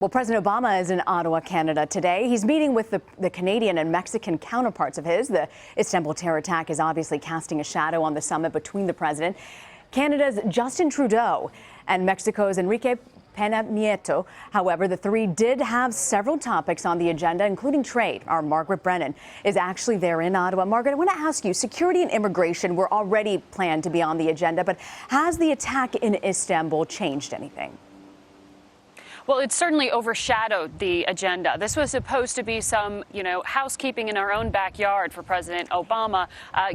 Well, President Obama is in Ottawa, Canada today. He's meeting with the Canadian and Mexican counterparts of his. The Istanbul terror attack is obviously casting a shadow on the summit between the president, Canada's Justin Trudeau, and Mexico's Enrique Pena Nieto. However, the three did have several topics on the agenda, including trade. Our Margaret Brennan is actually there in Ottawa. Margaret, I want to ask you, security and immigration were already planned to be on the agenda, but has the attack in Istanbul changed anything? Well, it certainly overshadowed the agenda. This was supposed to be some, housekeeping in our own backyard for President Obama,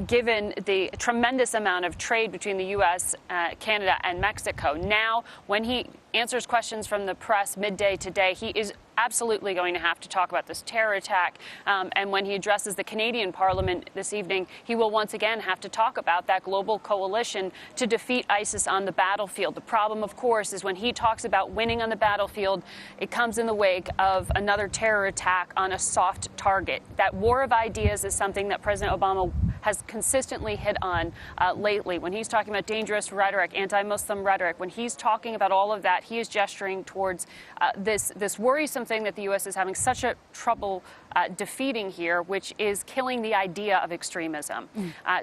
given the tremendous amount of trade between the U.S., Canada, and Mexico. Now, when he answers questions from the press midday today, he is absolutely going to have to talk about this terror attack. And when he addresses the Canadian Parliament this evening, he will once again have to talk about that global coalition to defeat ISIS on the battlefield. The problem, of course, is when he talks about winning on the battlefield, it comes in the wake of another terror attack on a soft target. That war of ideas is something that President Obama has consistently hit on lately. When he's talking about dangerous rhetoric, anti-Muslim rhetoric, when he's talking about all of that, he is gesturing towards this worrisome thing that the U.S. is having such a trouble defeating here, which is killing the idea of extremism.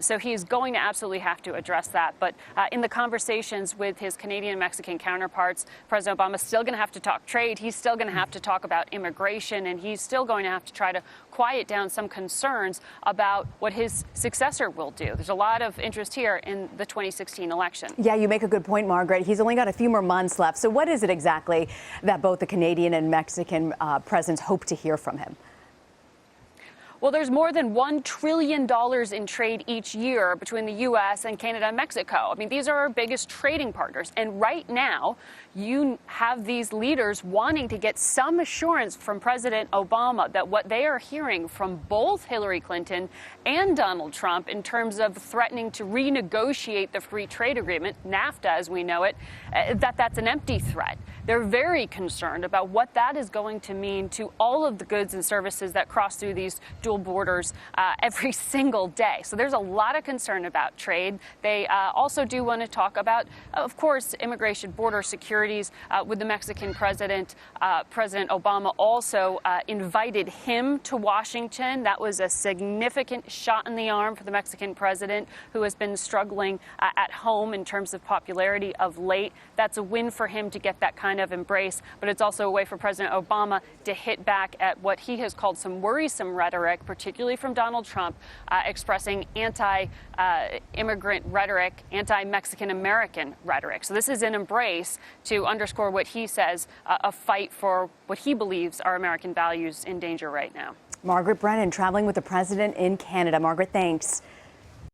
So he's going to absolutely have to address that. But in the conversations with his Canadian and Mexican counterparts, President Obama is still going to have to talk trade. He's still going to have to talk about immigration, and he's still going to have to try to quiet down some concerns about what his successor will do. There's a lot of interest here in the 2016 election. Yeah, you make a good point, Margaret. He's only got a few more months left. So what is it exactly that both the Canadian and Mexican presidents hope to hear from him? Well, there's more than $1 trillion in trade each year between the U.S. and Canada and Mexico. I mean, these are our biggest trading partners. And right now, you have these leaders wanting to get some assurance from President Obama that what they are hearing from both Hillary Clinton and Donald Trump in terms of threatening to renegotiate the free trade agreement, NAFTA as we know it, that's an empty threat. They're very concerned about what that is going to mean to all of the goods and services that cross through these dual borders every single day. So there's a lot of concern about trade. They also do want to talk about, of course, immigration, border securities with the Mexican president. President Obama also invited him to Washington. That was a significant shot in the arm for the Mexican president, who has been struggling at home in terms of popularity of late. That's a win for him to get that kind of embrace, but it's also a way for President Obama to hit back at what he has called some worrisome rhetoric, particularly from Donald Trump, expressing anti-immigrant rhetoric, anti-Mexican-American rhetoric. So this is an embrace to underscore what he says, a fight for what he believes are American values in danger right now. Margaret Brennan traveling with the president in Canada. Margaret, thanks.